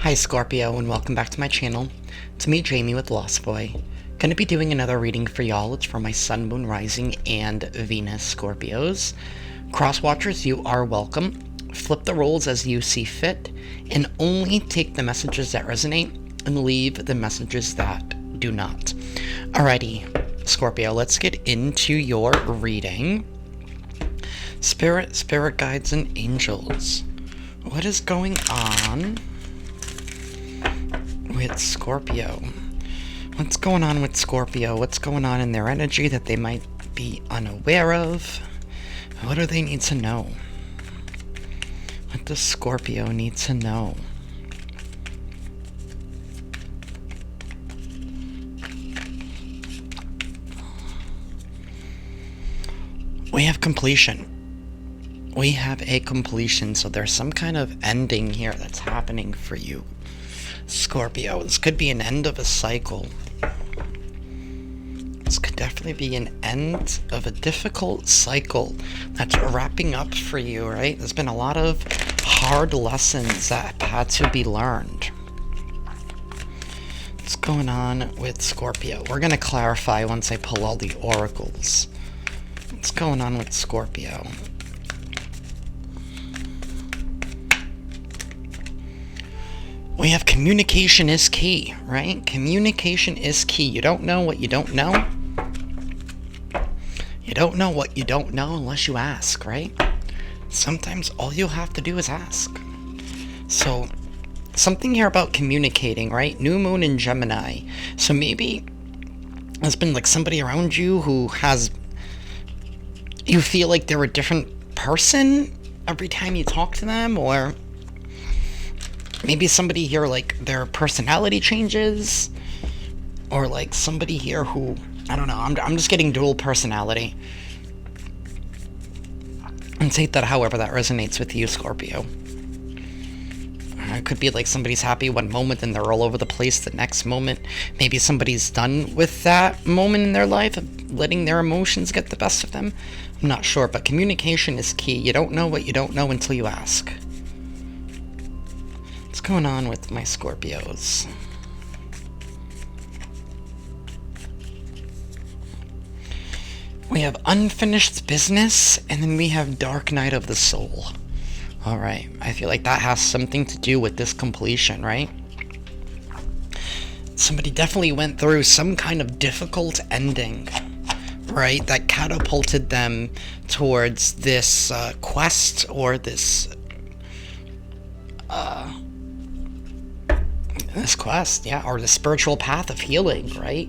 Hi Scorpio, and welcome back to my channel. It's me, Jamie with Lost Boy. Gonna be doing another reading for y'all. It's for my Sun, Moon, Rising, and Venus Scorpios. Cross watchers, you are welcome. Flip the roles as you see fit, and only take the messages that resonate and leave the messages that do not. Alrighty, Scorpio, let's get into your reading. Spirit guides, and angels. What is going on with Scorpio? What's going on with Scorpio? What's going on in their energy that they might be unaware of? What do they need to know? What does Scorpio need to know? We have completion. We have a completion, so there's some kind of ending here that's happening for you, Scorpio. This could be an end of a cycle. This could definitely be an end of a difficult cycle that's wrapping up for you, right? There's been a lot of hard lessons that had to be learned. What's going on with Scorpio? We're going to clarify once I pull all the oracles. What's going on with Scorpio? We have communication is key, right? Communication is key. You don't know what you don't know. You don't know what you don't know unless you ask, right? Sometimes all you have to do is ask. So, something here about communicating, right? New moon in Gemini. So maybe there's been like somebody around you who has... You feel like they're a different person every time you talk to them, or... Maybe somebody here, like, their personality changes, or, like, somebody here who, I don't know, I'm just getting dual personality. And take that however that resonates with you, Scorpio. It could be like somebody's happy one moment and they're all over the place the next moment. Maybe somebody's done with that moment in their life of letting their emotions get the best of them. I'm not sure, but communication is key. You don't know what you don't know until you ask. What's going on with my Scorpios? We have unfinished business, and then we have dark night of the soul. Alright, I feel like that has something to do with this completion, right? Somebody definitely went through some kind of difficult ending, right? That catapulted them towards this quest, or this quest, yeah, or the spiritual path of healing, right?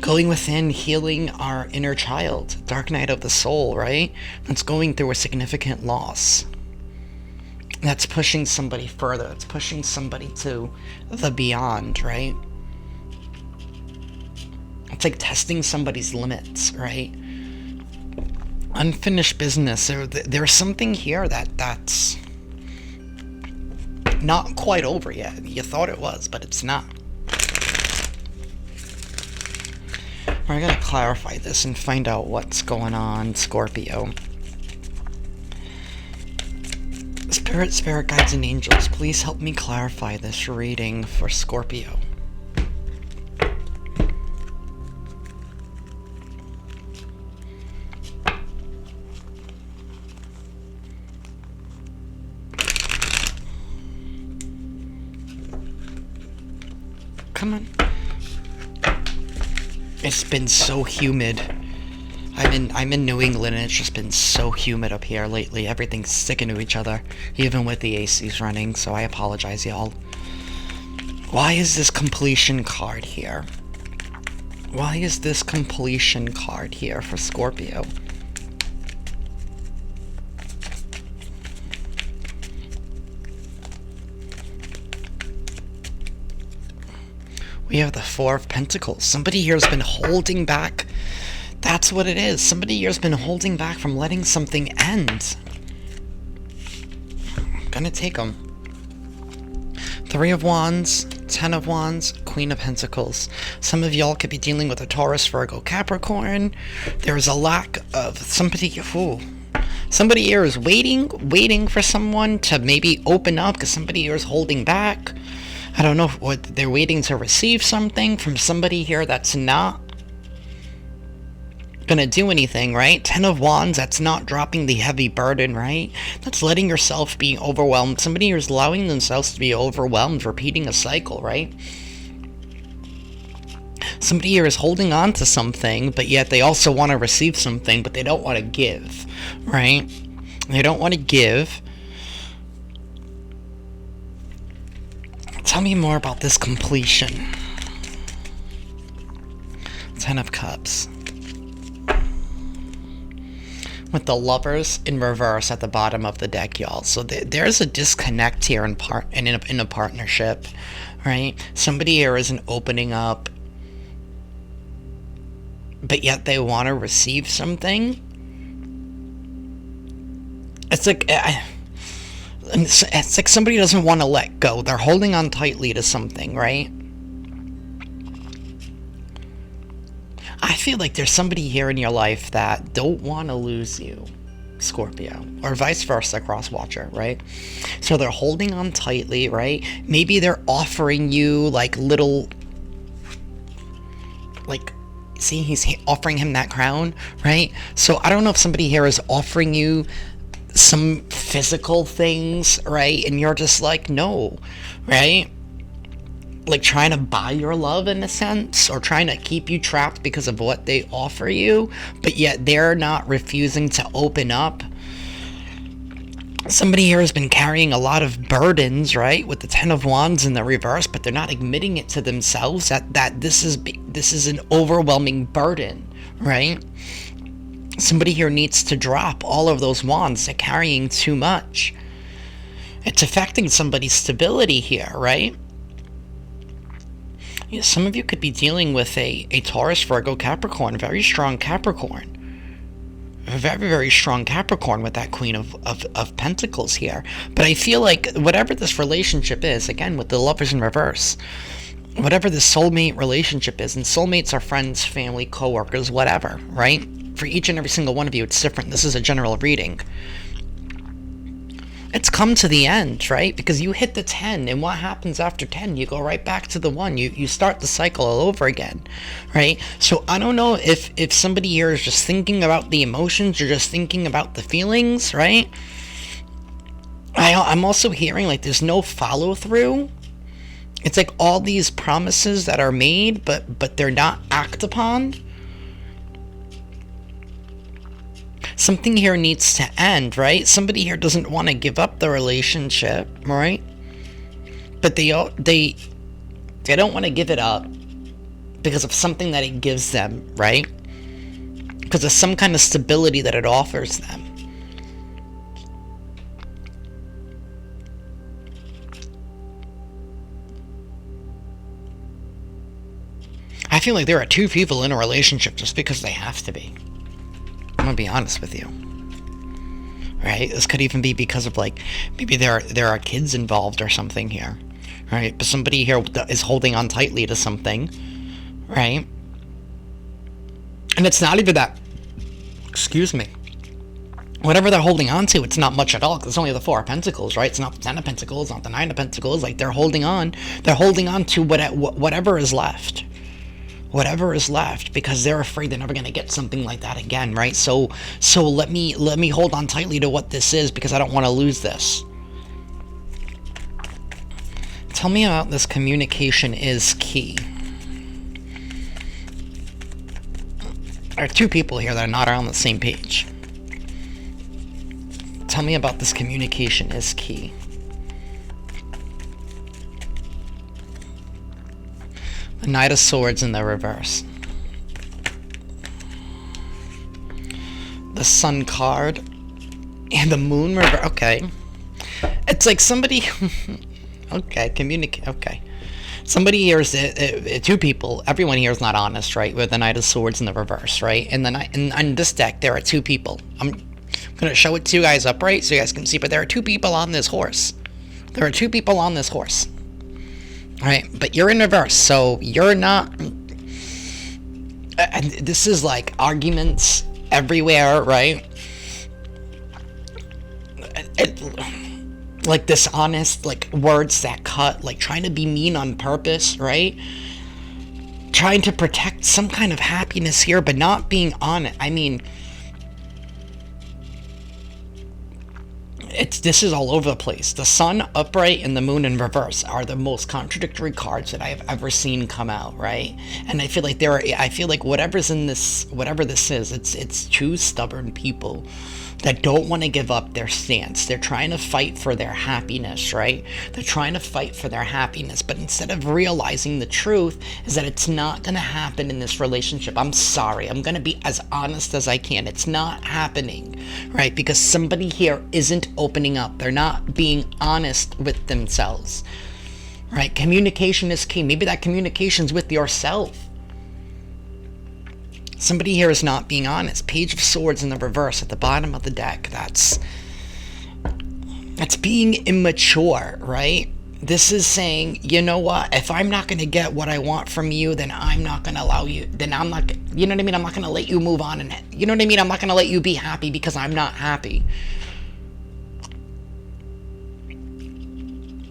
Going within, healing our inner child, dark night of the soul, right? That's going through a significant loss. That's pushing somebody further. It's pushing somebody to the beyond, right? It's like testing somebody's limits, right? Unfinished business. There's something here that's not quite over yet. You thought it was, but it's not. We're gonna clarify this and find out what's going on, Scorpio. Spirit guides, and angels, please help me clarify this reading for Scorpio. Come on. It's been so humid. I'm in New England, and it's just been so humid up here lately. Everything's sticking to each other, even with the ACs running, so I apologize, y'all. Why is this completion card here? Why is this completion card here for Scorpio? We have the Four of Pentacles. Somebody here has been holding back. That's what it is. Somebody here has been holding back from letting something end. I'm gonna take them. Three of Wands, Ten of Wands, Queen of Pentacles. Some of y'all could be dealing with a Taurus, Virgo, Capricorn. There's a lack of somebody... Ooh. Somebody here is waiting for someone to maybe open up, because somebody here is holding back. I don't know what they're waiting to receive something from somebody here that's not gonna do anything, right? 10 of Wands, that's not dropping the heavy burden, right? That's letting yourself be overwhelmed. Somebody here is allowing themselves to be overwhelmed, repeating a cycle, right? Somebody here is holding on to something, but yet they also want to receive something, but they don't want to give, right? They don't want to give. Tell me more about this completion. 10 of Cups. With the Lovers in reverse at the bottom of the deck, y'all. So there's a disconnect here in a partnership, right? Somebody here isn't opening up, but yet they want to receive something. It's like somebody doesn't want to let go. They're holding on tightly to something, right? I feel like there's somebody here in your life that don't want to lose you, Scorpio, or vice versa, cross-watcher, right? So they're holding on tightly, right? Maybe they're offering you like little, like, see, he's offering him that crown, right? So I don't know if somebody here is offering you some physical things, right? And you're just like, no, right? Like trying to buy your love in a sense, or trying to keep you trapped because of what they offer you, but yet they're not refusing to open up. Somebody here has been carrying a lot of burdens, right, with the 10 of Wands in the reverse, but they're not admitting it to themselves that this is an overwhelming burden, right? Somebody here needs to drop all of those wands. They're carrying too much. It's affecting somebody's stability here, right? Yeah, some of you could be dealing with a Taurus, Virgo, Capricorn, very strong Capricorn. A very, very strong Capricorn with that Queen of Pentacles here. But I feel like whatever this relationship is, again, with the Lovers in reverse, whatever this soulmate relationship is, and soulmates are friends, family, co-workers, whatever, right? For each and every single one of you, it's different. This is a general reading. It's come to the end, right? Because you hit the 10, and what happens after 10? You go right back to the 1. You start the cycle all over again, right? So I don't know if somebody here is just thinking about the emotions, or just thinking about the feelings, right? I'm also hearing like there's no follow-through. It's like all these promises that are made, but they're not acted upon. Something here needs to end, right? Somebody here doesn't want to give up the relationship, right? But they don't want to give it up because of something that it gives them, right? Because of some kind of stability that it offers them. I feel like there are two people in a relationship just because they have to be. I'm gonna be honest with you, right? This could even be because of like maybe there are kids involved or something here, right? But somebody here is holding on tightly to something, right? And it's not even that, excuse me, whatever they're holding on to, it's not much at all, because it's only the 4 of Pentacles, right? It's not the 10 of Pentacles, not the 9 of Pentacles. Like they're holding on to whatever is left. Whatever is left, because they're afraid they're never going to get something like that again, right? So let me hold on tightly to what this is, because I don't want to lose this. Tell me about this. Communication is key. There are 2 people here that are not on the same page. Tell me about this. Communication is key. The Knight of Swords in the reverse. The Sun card. And the Moon reverse. Okay. It's like somebody... okay, communicate. Okay. Somebody here is... 2 people. Everyone here is not honest, right? With the Knight of Swords in the reverse, right? And on this deck, there are 2 people. I'm going to show it to you guys upright so you guys can see. But there are 2 people on this horse. There are 2 people on this horse. Right, but you're in reverse, so you're not, and this is like arguments everywhere, right? like dishonest, like words that cut, like trying to be mean on purpose, right? Trying to protect some kind of happiness here, but not being honest. I mean, this is all over the place. The sun upright and the moon in reverse are the most contradictory cards that I have ever seen come out, right? And I feel like whatever this is, it's two stubborn people that don't want to give up their stance. They're trying to fight for their happiness, right? They're trying to fight for their happiness, but instead of realizing the truth is that it's not going to happen in this relationship. I'm sorry. I'm going to be as honest as I can. It's not happening, right? Because somebody here isn't opening up. They're not being honest with themselves, right? Communication is key. Maybe that communication's with yourself. Somebody here is not being honest. Page of Swords in the reverse at the bottom of the deck. That's being immature, right? This is saying, you know what? If I'm not going to get what I want from you, then I'm not going to allow you. Then I'm not, you know what I mean? I'm not going to let you move on. And you know what I mean? I'm not going to let you be happy because I'm not happy.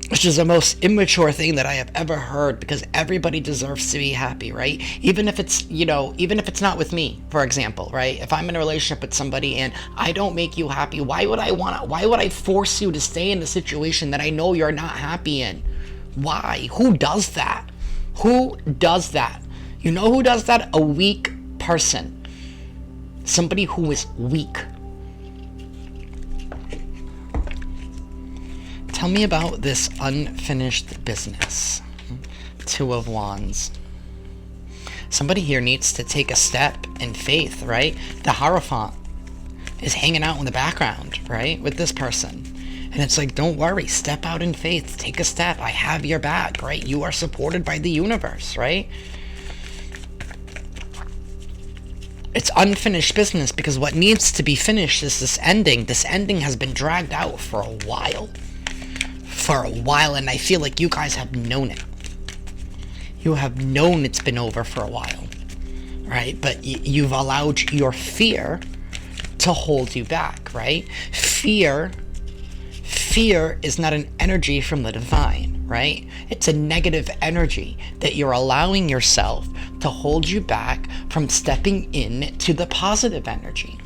Which is the most immature thing that I have ever heard, because everybody deserves to be happy, right? Even if it's, even if it's not with me, for example, right? If I'm in a relationship with somebody and I don't make you happy, why would I force you to stay in a situation that I know you're not happy in? Why? Who does that? Who does that? You know who does that? A weak person. Somebody who is weak. Tell me about this unfinished business. Two of Wands. Somebody here needs to take a step in faith, right? The Hierophant is hanging out in the background, right? With this person. And it's like, don't worry, step out in faith. Take a step. I have your back, right? You are supported by the universe, right? It's unfinished business because what needs to be finished is this ending. This ending has been dragged out for a while. And I feel like you guys have known it. You have known it's been over for a while, right? But you've allowed your fear to hold you back, right? Fear is not an energy from the divine, right? It's a negative energy that you're allowing yourself to hold you back from stepping in to the positive energy.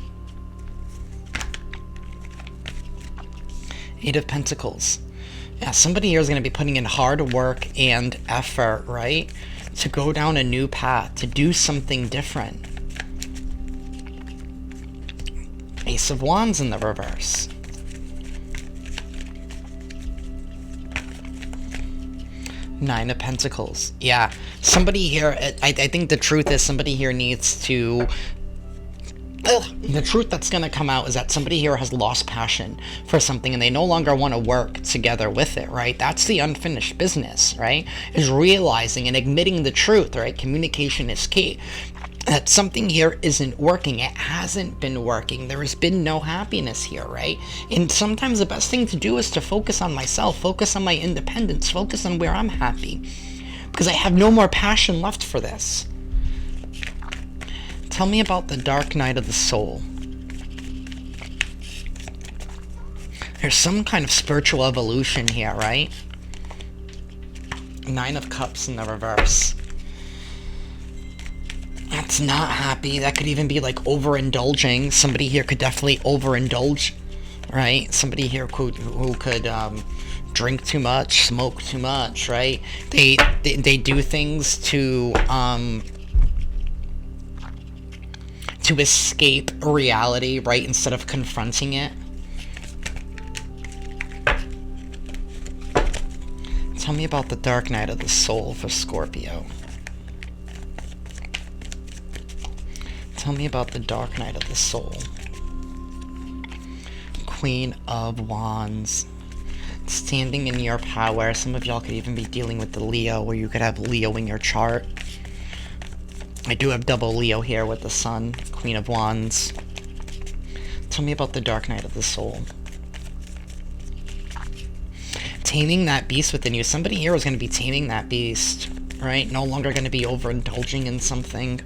Eight of Pentacles. Yeah, somebody here is going to be putting in hard work and effort, right? To go down a new path, to do something different. Ace of Wands in the reverse. Nine of Pentacles. Yeah, somebody here, I think the truth is somebody here needs to... the truth that's going to come out is that somebody here has lost passion for something and they no longer want to work together with it, right? That's the unfinished business, right? Is realizing and admitting the truth, right? Communication is key. That something here isn't working. It hasn't been working. There has been no happiness here, right? And sometimes the best thing to do is to focus on myself, focus on my independence, focus on where I'm happy. Because I have no more passion left for this. Tell me about the dark night of the soul. There's some kind of spiritual evolution here, right? Nine of Cups in the reverse. That's not happy. That could even be like overindulging. Somebody here could definitely overindulge, right? Somebody here who could drink too much, smoke too much, right? They do things to escape reality, right, instead of confronting it. Tell me about the dark night of the soul for Scorpio. Tell me about the dark night of the soul. Queen of Wands. Standing in your power. Some of y'all could even be dealing with the Leo, or you could have Leo in your chart. I do have double Leo here with the Sun. Queen of Wands. Tell me about the dark night of the soul. Taming that beast within you. Somebody here is going to be taming that beast, right? No longer going to be overindulging in something.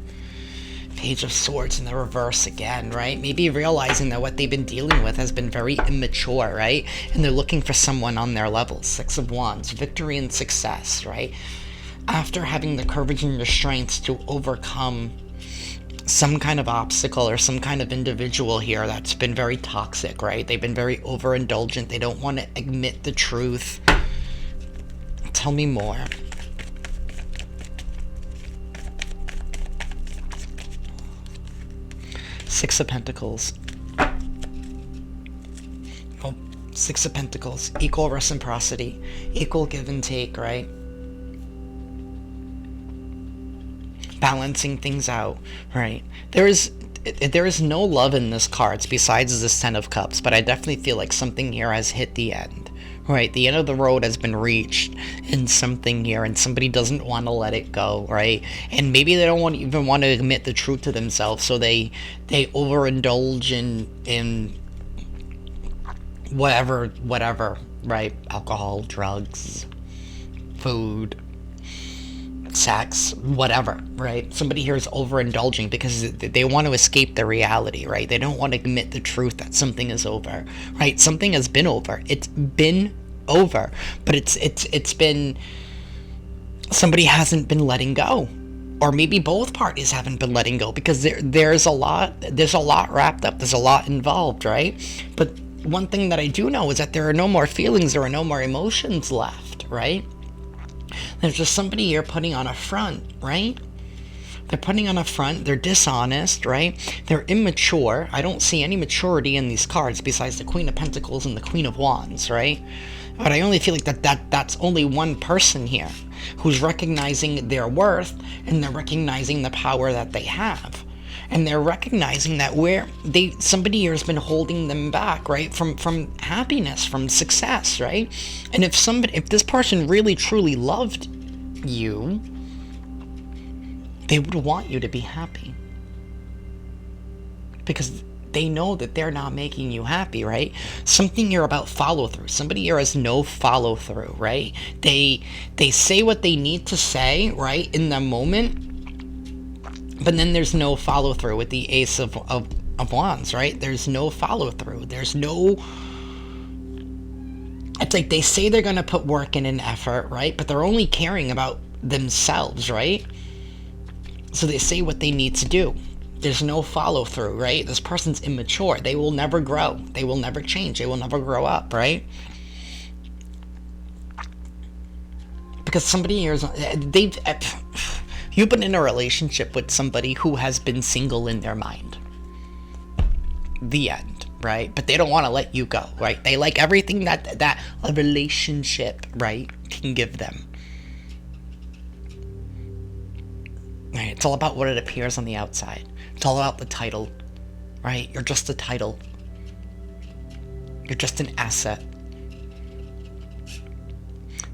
Page of Swords in the reverse again, right? Maybe realizing that what they've been dealing with has been very immature, right? And they're looking for someone on their level. Six of Wands, victory and success, right? After having the courage and the strength to overcome some kind of obstacle or some kind of individual here that's been very toxic, right? They've been very overindulgent. They don't want to admit the truth. Tell me more. Six of Pentacles. Oh, Six of Pentacles. Equal reciprocity. Equal give and take, right? Balancing things out, right? There is no love in this cards besides this Ten of Cups, but I definitely feel like something here has hit the end, right? The end of the road has been reached in something here, and somebody doesn't want to let it go, right? And maybe they don't even want to admit the truth to themselves, so they overindulge in whatever, right? Alcohol, drugs, food, sex, whatever, right? Somebody here is overindulging because they want to escape the reality, right? They don't want to admit the truth that something is over, right? Something has been over. It's been over, but it's been, somebody hasn't been letting go, or maybe both parties haven't been letting go, because there's a lot wrapped up, there's a lot involved, right? But one thing that I do know is that there are no more feelings, there are no more emotions left, right? There's just somebody here putting on a front, right? They're putting on a front, they're dishonest, right? They're immature. I don't see any maturity in these cards besides the Queen of Pentacles and the Queen of Wands, right? But I only feel like that's only one person here who's recognizing their worth, and they're recognizing the power that they have. And they're recognizing that somebody here has been holding them back, right? From happiness, from success, right? And if this person really truly loved you, they would want you to be happy, because they know that they're not making you happy, right? Something here about follow through. Somebody here has no follow through, right? They say what they need to say, right, in the moment, but then there's no follow through with the Ace of Wands, right? There's no follow through. There's no, it's like they say they're going to put work in and effort, right? But they're only caring about themselves, right? So they say what they need to do. There's no follow through, right? This person's immature. They will never grow. They will never change. They will never grow up, right? Because somebody here is, you've been in a relationship with somebody who has been single in their mind. The end, right? But they don't want to let you go, right? They like everything that a relationship, right, can give them. Right? It's all about what it appears on the outside. It's all about the title, right? You're just a title. You're just an asset.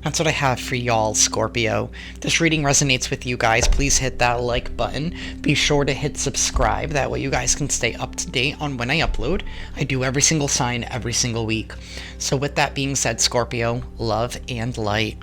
That's what I have for y'all, Scorpio. If this reading resonates with you guys, please hit that like button. Be sure to hit subscribe. That way you guys can stay up to date on when I upload. I do every single sign every single week. So with that being said, Scorpio, love and light.